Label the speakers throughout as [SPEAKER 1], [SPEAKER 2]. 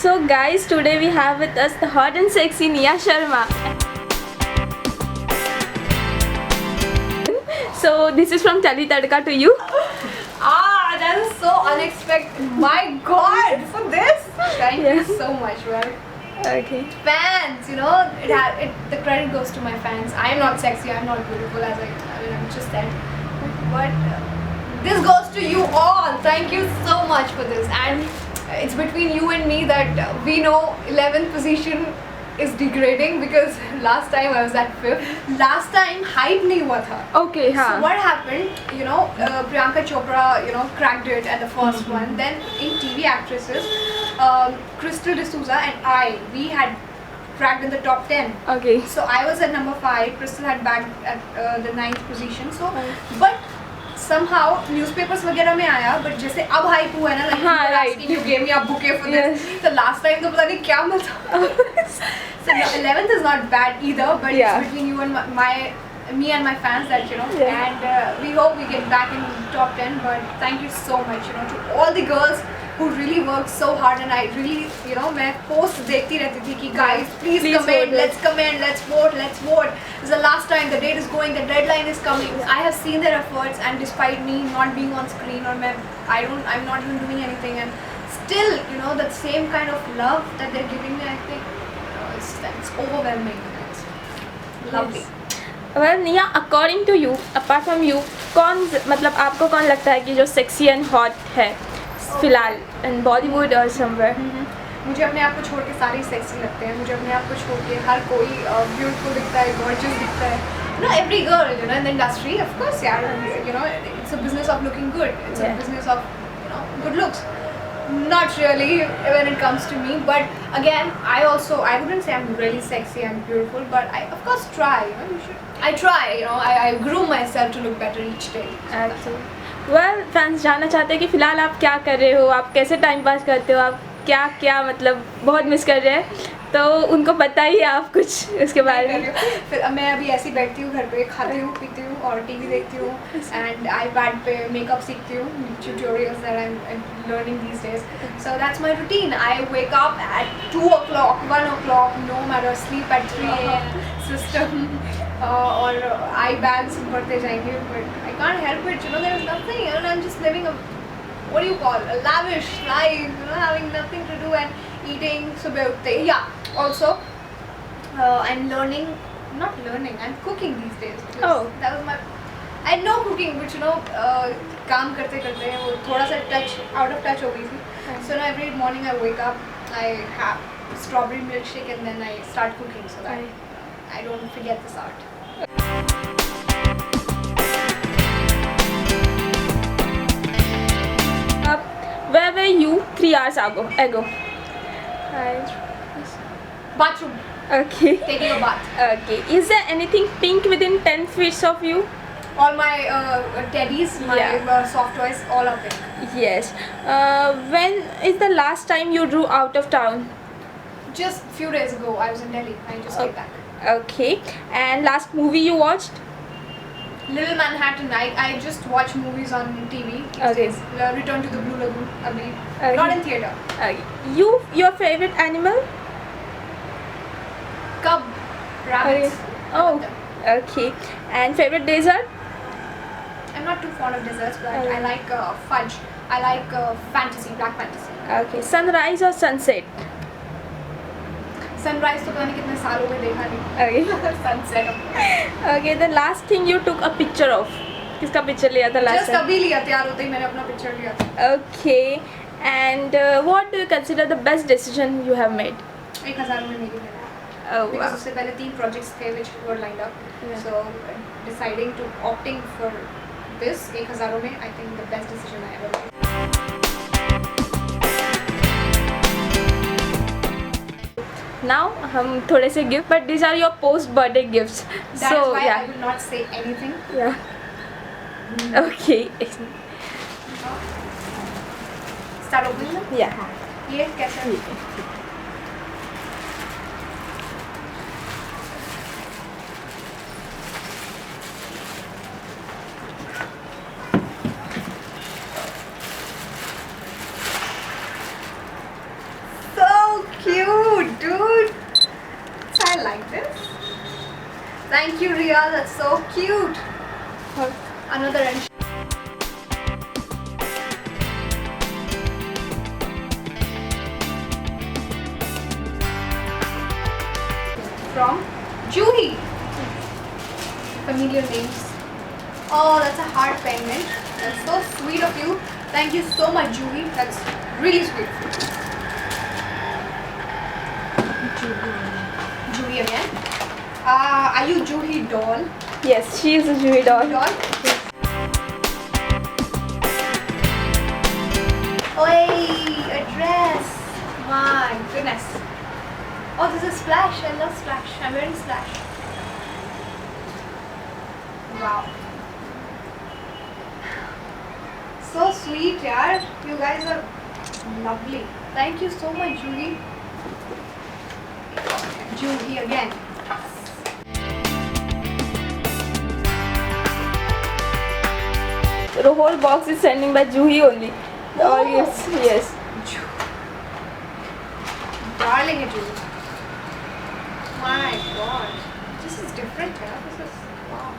[SPEAKER 1] So guys, today we have with us the hot and sexy Nia Sharma. So this is from Chali Tadka to you.
[SPEAKER 2] That is so unexpected. My God, for this, thank you so much. Well,
[SPEAKER 1] Okay.
[SPEAKER 2] fans, the credit goes to my fans. I am not sexy, I am not beautiful, as I'm just said. But this goes to you all. Thank you so much for this. And it's between you and me that we know 11th position is degrading because last time I was at 5th. Last time hype nahi hua tha.
[SPEAKER 1] Okay,
[SPEAKER 2] So
[SPEAKER 1] हाँ.
[SPEAKER 2] what happened, Priyanka Chopra, cracked it at the first one. Then in TV actresses, Crystal D'Souza and we had cracked in the top 10.
[SPEAKER 1] Okay.
[SPEAKER 2] So I was at number 5, Crystal had bagged at the 9th position. So, but somehow newspapers वगैरह में आया, but जैसे अब hype हुआ है ना, like
[SPEAKER 1] हाँ,
[SPEAKER 2] people
[SPEAKER 1] right.
[SPEAKER 2] asking you gave me a bouquet for this. So last time तो पता नहीं क्या मिला. So no, 11th is not bad either, but
[SPEAKER 1] Yeah.
[SPEAKER 2] it's between you and me and my fans that
[SPEAKER 1] Yeah.
[SPEAKER 2] and we hope we get back in top 10. But thank you so much, to all the girls who really work so hard, and I really, मैं post देखती रहती थी कि guys please comment, let's vote. It's the last time, the date is going, the deadline is coming. I have seen their efforts, and despite me not being on screen or I'm not even doing anything, and still, that same kind of love that they're giving me, I think it's overwhelming. It's lovely.
[SPEAKER 1] Well, Nia, according to you, apart from you, मतलब आपको कौन लगता है कि जो sexy and hot है फिलहाल in Bollywood or somewhere?
[SPEAKER 2] मुझे अपने आप को छोड़ के सारे सेक्सी लगते हैं. मुझे अपने आप को छोड़ के हर कोई ब्यूटीफुल दिखता है, गॉर्जियस दिखता है. Every girl, in the industry, of course, it's a business of looking good. It's a business of, good looks. Not really when it comes to me, but again, I wouldn't say I'm really sexy and beautiful, but I, of course, try. I try. I groom myself to look better each day.
[SPEAKER 1] Well, fans जानना चाहते हैं कि फ़िलहाल आप क्या कर रहे हो, आप कैसे टाइम पास करते हो, आप क्या मतलब बहुत मिस कर रहे हैं, तो उनको बताइए आप कुछ उसके बारे में.
[SPEAKER 2] फिर मैं अभी ऐसी बैठती हूँ घर पे, खाती हूँ, पीती हूँ और टीवी देखती हूँ, एंड iPad पे मेकअप सीखती हूँ, tutorials that I'm learning these days. So that's my routine. I wake up at 2 o'clock, 1 o'clock, no matter, sleep at 3 a.m. system. और eye bags बढ़ते जाएंगे, but I can't help it. There is nothing, and I'm just living a lavish life. Having nothing to do and eating सुबह उठते. Yeah. Also, I'm I'm cooking these days.
[SPEAKER 1] Oh.
[SPEAKER 2] That was I know cooking, but काम करते करते वो थोड़ा सा out of touch हो गई थी. So now every morning I wake up, I have strawberry milkshake, and then I start cooking so that I don't forget this art.
[SPEAKER 1] Where were you 3 hours ago?
[SPEAKER 2] Bathroom.
[SPEAKER 1] Okay.
[SPEAKER 2] Taking a bath.
[SPEAKER 1] Okay. Is there anything pink within 10 feet of you?
[SPEAKER 2] All my teddies, my soft toys, all of it.
[SPEAKER 1] Yes. When is the last time you drew out of town?
[SPEAKER 2] Just few days ago, I was in Delhi. I just came back.
[SPEAKER 1] Okay. And last movie you watched?
[SPEAKER 2] Little Manhattan. I just watch movies on TV.
[SPEAKER 1] Okay.
[SPEAKER 2] Return to the Blue Lagoon.
[SPEAKER 1] Okay.
[SPEAKER 2] Not in theater.
[SPEAKER 1] Okay. Your favorite animal?
[SPEAKER 2] Cub. Rabbits.
[SPEAKER 1] Oh. Okay. And favorite dessert?
[SPEAKER 2] I'm not too fond of desserts, but I like fudge. I like fantasy, black fantasy.
[SPEAKER 1] Okay. Sunrise or sunset?
[SPEAKER 2] Sunrise तो पता नहीं कितने सालों में देखा नहीं.
[SPEAKER 1] Okay.
[SPEAKER 2] Sunset.
[SPEAKER 1] Okay. The last thing you took a picture of? किसका picture लिया था last
[SPEAKER 2] Just
[SPEAKER 1] time?
[SPEAKER 2] अभी लिया, तैयार होते ही मैंने अपना picture लिया था.
[SPEAKER 1] Okay. And what do you consider the best decision you have made?
[SPEAKER 2] 1000 में मेरी है.
[SPEAKER 1] Oh,
[SPEAKER 2] Because
[SPEAKER 1] wow.
[SPEAKER 2] उससे पहले 3 projects थे which were lined up.
[SPEAKER 1] Yeah.
[SPEAKER 2] So deciding to opting for this 1000 में, I think the best decision I ever made.
[SPEAKER 1] Now हम थोड़े से gift, but these are your post birthday gifts.
[SPEAKER 2] That
[SPEAKER 1] So
[SPEAKER 2] is why
[SPEAKER 1] yeah.
[SPEAKER 2] I will not say anything.
[SPEAKER 1] Yeah. Okay.
[SPEAKER 2] Start opening them.
[SPEAKER 1] Yeah.
[SPEAKER 2] ये कैसे? So yeah, that's so cute. Another end. From Juhi. Familiar names. Oh, that's a heart pendant. That's so sweet of you. Thank you so much, Juhi. That's really sweet. Juhi again. Are you Juhi doll?
[SPEAKER 1] Yes, she is a Juhi doll.
[SPEAKER 2] Oi, a dress. My goodness. Oh, this is Splash. I love Splash. I'm wearing Splash. Wow. So sweet, yaar. You guys are lovely. Thank you so much, Juhi. Juhi again.
[SPEAKER 1] The whole box is sending by Juhi only. All gifts, yes.
[SPEAKER 2] Darling it is. My god. This is different, yeah. This is wow.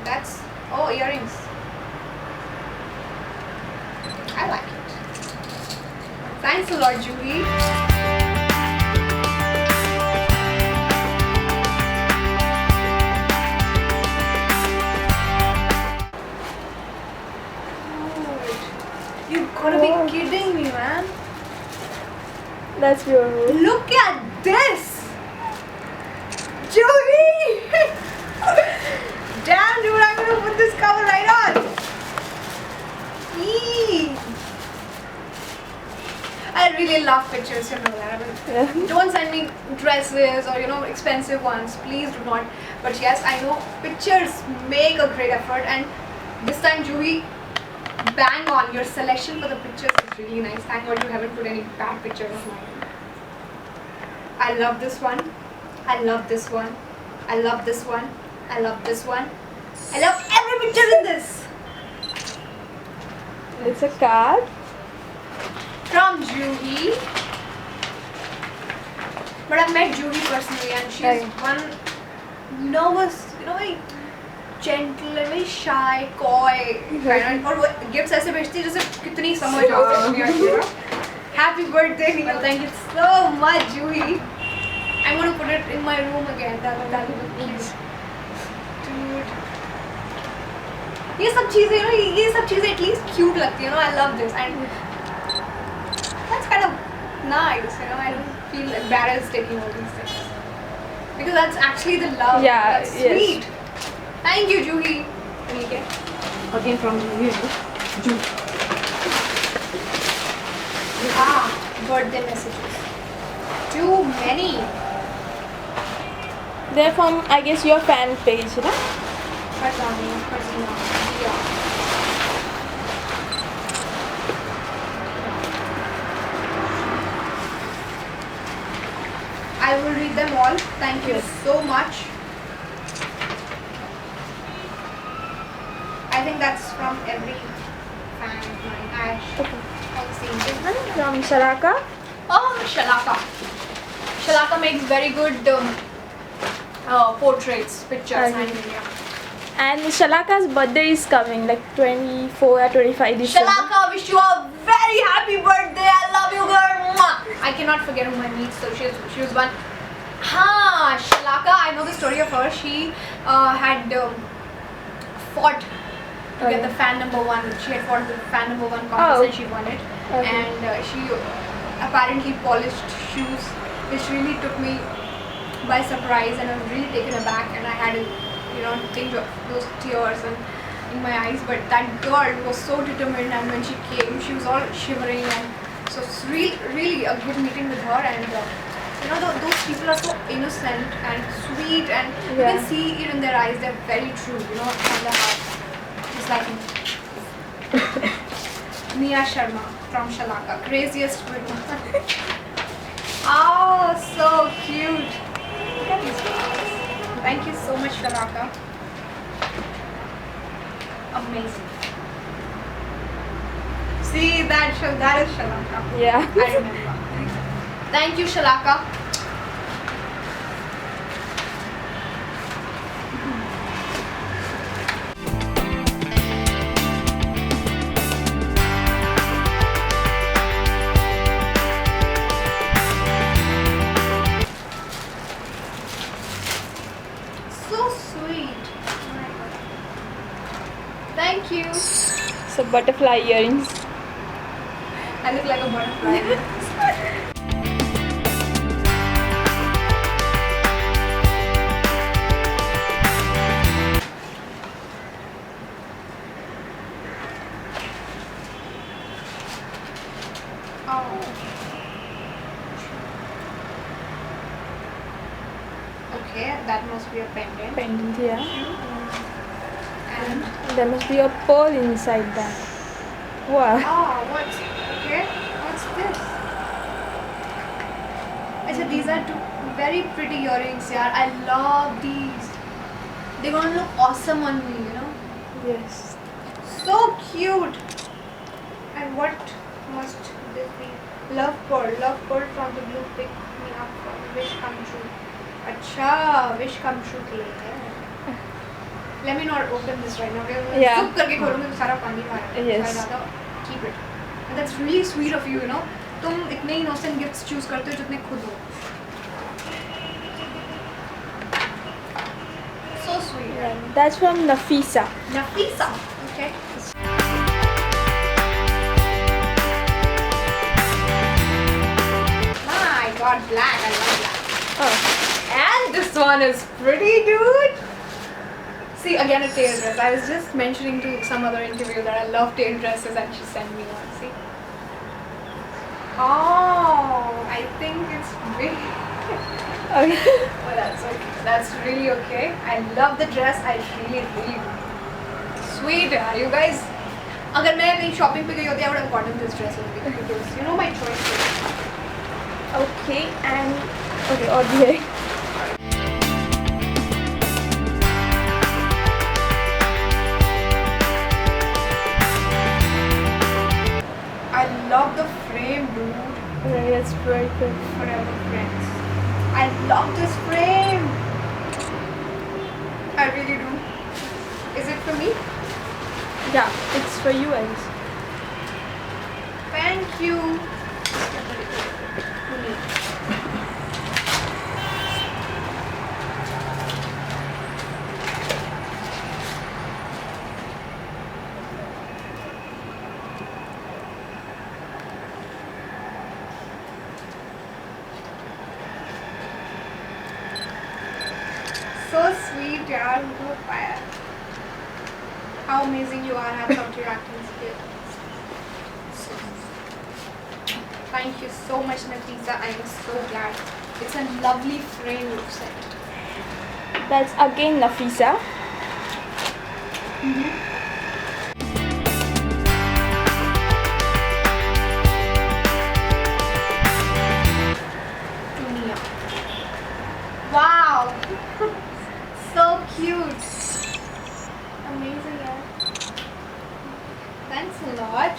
[SPEAKER 2] That's earrings. I like it. Thanks a lot, Juhi. You gotta be kidding me, man.
[SPEAKER 1] That's beautiful.
[SPEAKER 2] Look at this! Juhi! Damn, dude, I'm gonna put this cover right on. Eee. I really love pictures, you know that. I mean,
[SPEAKER 1] Yeah.
[SPEAKER 2] don't send me dresses or expensive ones. Please do not. But yes, I know pictures make a great effort, and this time, Juhi, bang on. Your selection for the pictures is really nice. Thank God you haven't put any bad pictures of mine. I love this one. I love this one. I love this one. I love this one. I love every picture in this.
[SPEAKER 1] It's a card.
[SPEAKER 2] From Juhi. But I've met Juhi personally, and she's
[SPEAKER 1] Right.
[SPEAKER 2] one nervous, very gentle and very shy, coy kind of. और वो gifts ऐसे भेजती है जैसे कितनी समझ हो सकती है. Happy birthday, Neil. Thank you so much, Juhi. I'm gonna put it in my room again. That will look cute. Dude. ये सब चीजें at least cute लगती है, I love this, and that's kind of nice, I don't feel embarrassed taking all these things because that's actually the love.
[SPEAKER 1] Yeah,
[SPEAKER 2] That's
[SPEAKER 1] yes.
[SPEAKER 2] sweet. Thank you, Juhi. Okay.
[SPEAKER 3] Again from you.
[SPEAKER 2] Birthday messages. Too many.
[SPEAKER 1] They're from, I guess, your fan page, right?
[SPEAKER 2] Farzana, yeah. I will read them all. Thank you so much. I think that's from every fan of mine. Ash.
[SPEAKER 1] Okay.
[SPEAKER 2] All the same thing.
[SPEAKER 1] From Sharaka.
[SPEAKER 2] Oh, Shalaka. Shalaka makes very good portraits, pictures,
[SPEAKER 1] Okay.
[SPEAKER 2] and yeah.
[SPEAKER 1] And Shalaka's birthday is coming, like 24 or 25 December.
[SPEAKER 2] Shalaka, wish you a very happy birthday. I love you, girl. Mwah. I cannot forget who my niece. So she was one. Shalaka. I know the story of her. She had fought to get the fan number 1. She had fought the fan number 1 contest and she won it.
[SPEAKER 1] Okay.
[SPEAKER 2] And she apparently polished shoes, which really took me by surprise, and I was really taken aback, and I had a tinge of those tears in my eyes. But that girl was so determined, and when she came, she was all shivering, and so it's really a good meeting with her. And those people are so innocent and sweet, and you can see it in their eyes. They're very true, from the heart, just like me. Mia Sharma from Shalaka, craziest woman. Oh, so cute. Look at these flowers. Thank you so much, Shalaka. Amazing. See, that is Shalaka.
[SPEAKER 1] Yeah.
[SPEAKER 2] I remember. Thank you, Shalaka. Thank you.
[SPEAKER 1] So butterfly earrings.
[SPEAKER 2] I look like a butterfly. Oh. Okay, that must be a pendant.
[SPEAKER 1] Pendant, yeah.
[SPEAKER 2] And
[SPEAKER 1] There must be a pearl inside that. Wow.
[SPEAKER 2] what's okay? What's this? Actually, these are two very pretty earrings, yeah. I love these. They're gonna look awesome on me, you know.
[SPEAKER 1] Yes.
[SPEAKER 2] So cute. And what must this be? Love pearl from the blue. Pick me up for wish come true. अच्छा, wish come true के लिए है. Let me not open this right now.
[SPEAKER 1] Yeah.
[SPEAKER 2] Zup करके खोलूँगी तो सारा पानी बाहर.
[SPEAKER 1] Yes.
[SPEAKER 2] So I'd rather keep it. And that's really sweet of you, you know. तुम इतने innocent gifts choose करते हो जितने खुद हो. So sweet.
[SPEAKER 1] Yeah, that's from Nafisa.
[SPEAKER 2] Nafisa. Okay. My God, black. I love black.
[SPEAKER 1] Oh.
[SPEAKER 2] And this one is pretty, dude. See, again a tail dress. I was just mentioning to some other interview that I love tail dresses and she sent me one. See? Oh, I think it's big.
[SPEAKER 1] Okay.
[SPEAKER 2] Oh, that's okay. That's really okay. I love the dress. I really do. Sweet, are you guys? अगर मैं कहीं shopping पे गई होती, I would have gotten this dress only because you know my choices.
[SPEAKER 1] Okay, and okay, और भी है.
[SPEAKER 2] I love the frame, dude.
[SPEAKER 1] Yeah, it's very good.
[SPEAKER 2] Forever friends. I love this frame. I really do. Is it for me?
[SPEAKER 1] Yeah, it's for you, Alice.
[SPEAKER 2] Thank you. So sweet, yaar. Who fire. How amazing you are. Hats off to your acting skills. Thank you so much, Nafisa. I am so glad. It's a lovely frame you've sent.
[SPEAKER 1] That's again Nafisa.
[SPEAKER 2] Dunia. Wow. So cute. Amazing, yeah. Thanks a lot.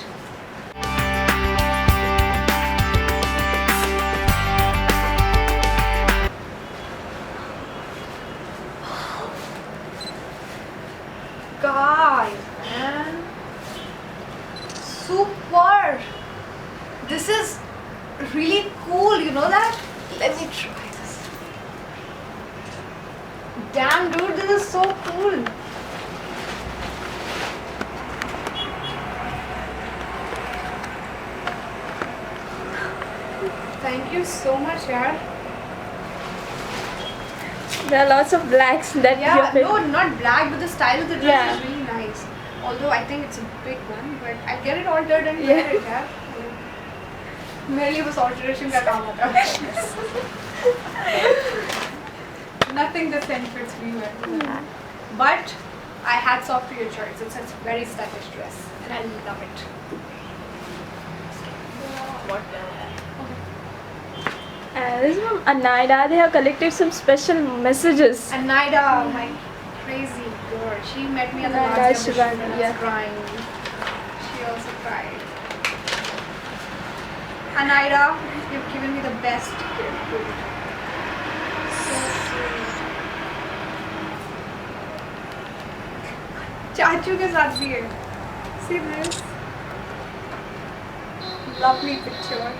[SPEAKER 2] Guys, man. Super. This is really cool, you know that? Let me try this. Damn, dude, this is so cool. Thank you so much, yaar.
[SPEAKER 1] There are lots of blacks that
[SPEAKER 2] Yeah,
[SPEAKER 1] you
[SPEAKER 2] no, not black, but the style of the dress
[SPEAKER 1] Yeah.
[SPEAKER 2] is really nice. Although I think it's a big one, but I'll get it altered and
[SPEAKER 1] Yeah.
[SPEAKER 2] wear it, yaar. मेरे लिए बस alteration का काम होता है. Nothing that fits me well. But I hats off to your choice. It's a very stylish dress, and I love it. What
[SPEAKER 1] This is from Anaida. They have collected some special messages.
[SPEAKER 2] And Naida, my crazy girl, she met me at the
[SPEAKER 1] Naida
[SPEAKER 2] last
[SPEAKER 1] Shivani,
[SPEAKER 2] and
[SPEAKER 1] yeah.
[SPEAKER 2] crying. She also cried. Anaida, you've given me the best gift. So sweet. चाचू के साथ भी है. See this? Lovely picture.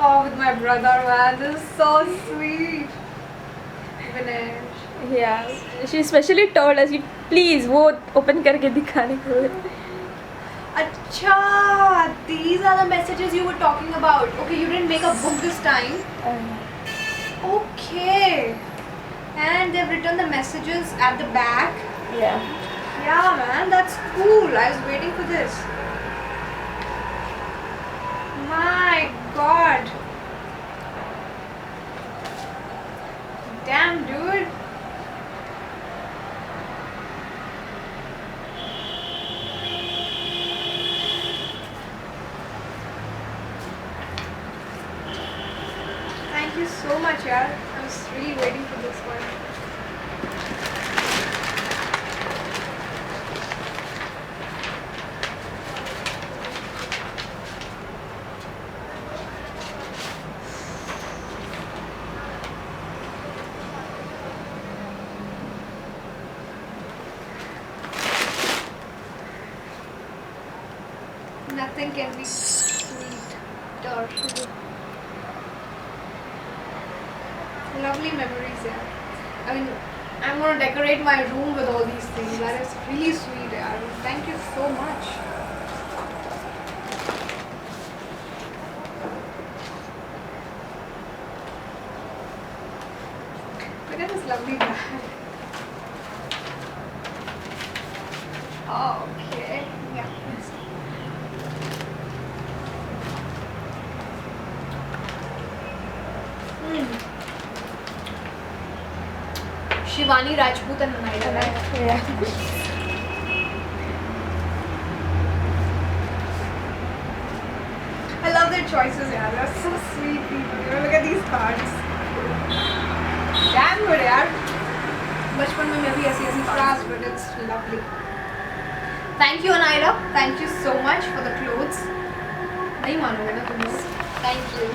[SPEAKER 2] Oh, with my brother, man. This is so sweet. Vinesh.
[SPEAKER 1] Yeah, she specially told us, please वो open करके दिखाने को.
[SPEAKER 2] Acha, these are the messages you were talking about. Okay, you didn't make a book this time. Okay. And they've written the messages at the back.
[SPEAKER 1] Yeah.
[SPEAKER 2] Yeah, man, that's cool. I was waiting for this. My God. Damn, dude. Thank you so much, yaar. I was really waiting for this one. Nothing can be sweeter. Lovely memories, yeah. I mean, I'm gonna decorate my room with all these things. That is really sweet, yeah. Thank you so much. Look at this lovely bag. Okay, yeah. Shivani Rajput and Naida, right?
[SPEAKER 1] Yeah.
[SPEAKER 2] I love their choices, yeah. They're so sweet people. You know, look at these cards. Damn good, यार. बचपन में मैं भी ऐसी cards, but it's lovely. Thank you, Anaira. Thank you so much for the clothes. नहीं मानोगे ना तुम लोग. Thank you.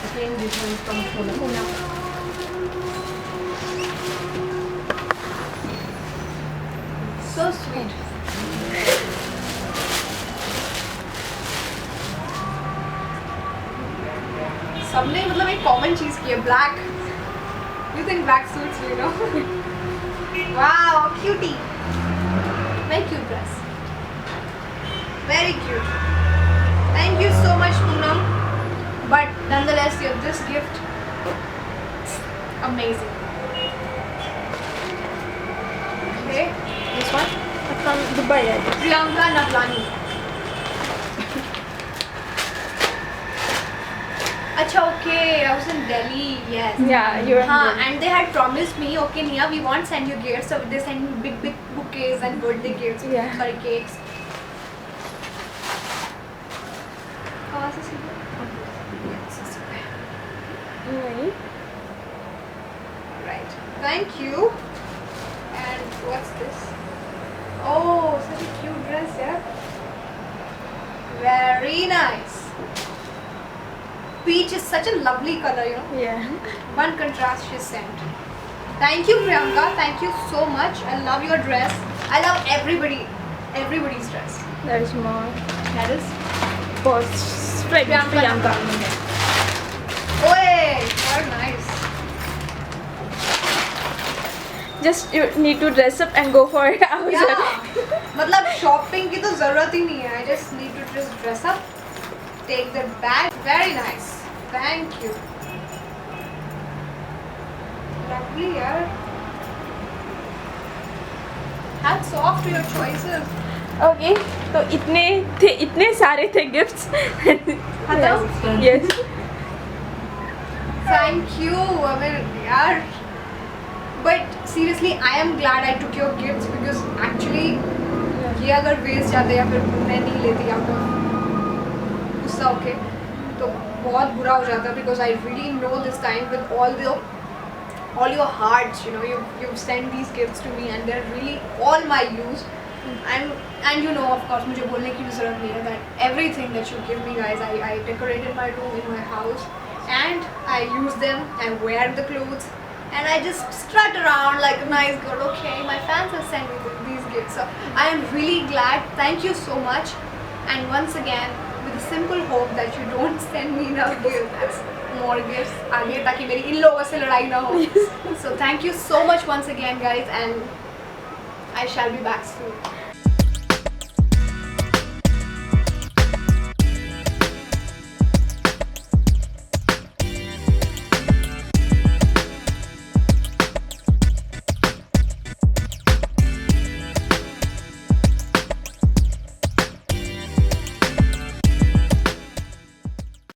[SPEAKER 3] Again, this one from Pune.
[SPEAKER 2] So sweet. सबने मतलब एक कॉमन चीज की है, black. You think black suits you, know? Wow, cutie. Very cute dress. Very cute. Thank you so much, Poonam. But nonetheless, this gift, amazing. Okay, this one.
[SPEAKER 1] From Dubai, I guess.
[SPEAKER 2] Priyanka Navlani. Acha, okay, I was in Delhi, yes.
[SPEAKER 1] Yeah, you were in
[SPEAKER 2] Haan,
[SPEAKER 1] Delhi.
[SPEAKER 2] and they had promised me, okay, Nia, we won't send you gifts, so they send me big bouquets and birthday gifts,
[SPEAKER 1] Yeah.
[SPEAKER 2] sorry, cakes. कहाँ से सीखे?
[SPEAKER 1] नहीं.
[SPEAKER 2] Right. Thank you. And what's this? Oh, such a cute dress, yeah. Very nice. Peach is such a lovely color, you know.
[SPEAKER 1] Yeah.
[SPEAKER 2] One contrast she sent. Thank you, Priyanka. Thank you so much. I love your dress. I love everybody's dress.
[SPEAKER 1] There is more.
[SPEAKER 2] That is.
[SPEAKER 1] Post straight Priyanka.
[SPEAKER 2] Oye, very nice.
[SPEAKER 1] Just you need to dress up and go for it outside.
[SPEAKER 2] Yeah. मतलब shopping की तो ज़रूरत ही नहीं है. I just need to just dress up, take the bag. Very nice. Thank you. Lovely, yaar. Hats off to your choices.
[SPEAKER 1] Okay तो इतने सारे थे gifts.
[SPEAKER 2] Hello?
[SPEAKER 1] Yes.
[SPEAKER 2] Thank you. I mean, yaar. But seriously, I am glad I took your gifts because actually ये अगर waste जाते या फिर मैं नहीं लेती आपको गुस्सा होके तो बहुत बुरा हो जाता because I really know this time with all your hearts, you know, you've sent these gifts to me and they're really all my use. And you know, of course, मुझे बोलने की भी ज़रूरत नहीं है that everything that you give me, guys, I decorated my room in my house and I use them, I wear the clothes and I just strut around like a nice girl. Okay, my fans have sent me these gifts, so I am really glad. Thank you so much. And once again, with the simple hope that you don't send me the gifts, more gifts आगे, ताकि मेरी इन लोगों से लड़ाई ना हो. So thank you so much once again, guys, and I shall be back soon.